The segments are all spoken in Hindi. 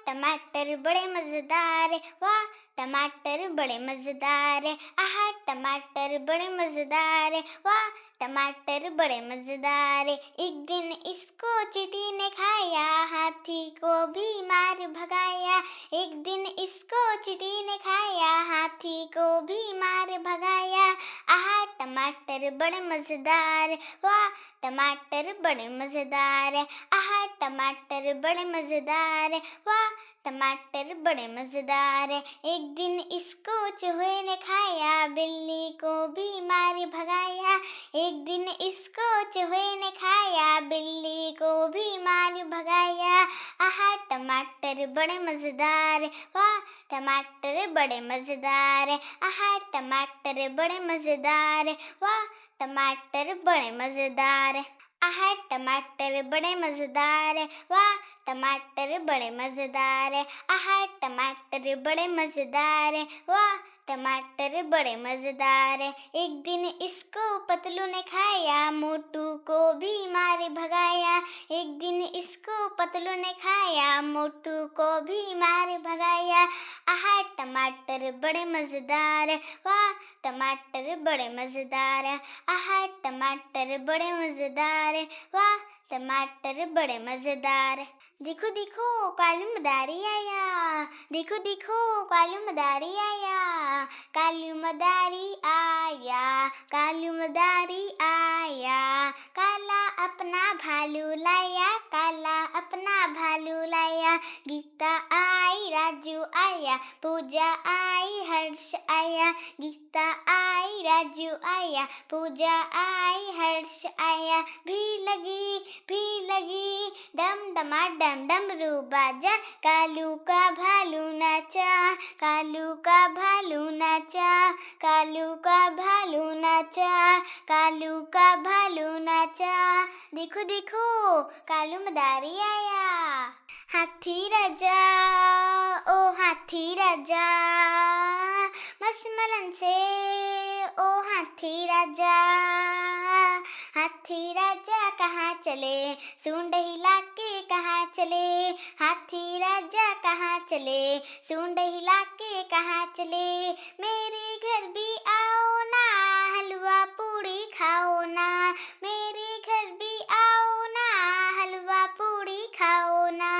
टमाटर बड़े मजेदार, वाह टमाटर बड़े मजेदार, आहा टमाटर बड़े मजेदार, वाह टमाटर बड़े मजेदार। एक दिन इसको चींटी ने खाया, हाथी को भी मार भगाया। एक दिन इसको चींटी ने खाया, हाथी को भी मार भगाया। आहा टमाटर बड़े मजेदार, वाह टमाटर बड़े मजेदार, आहा टमाटर बड़े मजेदार, वाह टमाटर बड़े मजेदार। एक दिन इसको चूहे ने खाया, बिल्ली को भी मार भगाया। एक दिन इसको चूहे ने खाया, बिल्ली को भी मार भगाया। आहा टमाटर बड़े मजेदार, वाह टमाटर बड़े मजेदार, आहा टमाटर बड़े मजेदार, वाह टमाटर बड़े मजेदार। आहा टमाटर बड़े मजेदार, वाह टमाटर बड़े मजेदार, आहा टमाटर बड़े मजेदार, वाह टमाटर बड़े मजेदार। एक दिन इसको पतलू ने खाया, मोटू को भी मार भगाया। एक दिन इसको पतलू ने खाया, मोटू को भी मार भगाया। आहा टमाटर बड़े मजेदार, वाह टमाटर बड़े मजेदार, आहा टमाटर बड़े मजेदार, वाह टमाटर बड़े मजेदार। देखो देखो कालू मदारी आया, देखो देखो कालू मदारी आया, कालू मदारी आया, कालू मदारी आया। काला अपना भालू लाया, काला अपना भालू लाया। गीता आई राजू आया, पूजा आई हर्ष आया। गीता आई राजू आया, पूजा आई हर्ष आया। भी लगी डम डमा डम डमरू बाजा, कालू का भालू नाचा, कालू का भालू नाचा, कालू का भालू नाचा, कालू का भालू नाचा। देखो देखो कालू मदारी आया। हाथी राजा ओ हाथी राजा, मसमलन से ओ हाथी राजा। हाथी राजा कहाँ चले, सूंड हिला के कहाँ चले। हाथी राजा कहाँ चले, सूंड हिला के कहाँ चले। मेरे घर भी आओ ना, हलवा पूड़ी खाओ ना। मेरे घर भी आओ ना, हलवा पूड़ी खाओ ना।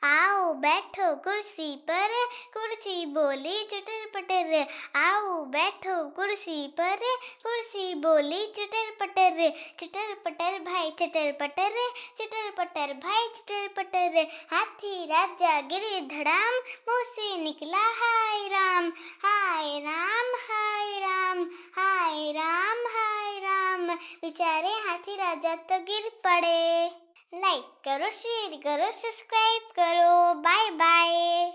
आओ बैठो कुर्सी पर, कुर्सी बोली चटर पटर। आओ बैठो कुर्सी पर, कुर्सी बोली चटर पटर। चटर पटर भाई चटर पटर, चटर पटर भाई चटर पटर। हाथी राजा गिरे धड़ाम, मुँह से निकला हाय राम, हाय राम हाय राम, हाय राम हाय राम। बेचारे हाथी राजा तो गिर पड़े। लाइक करो, शेयर करो, सब्सक्राइब करो। Bye bye.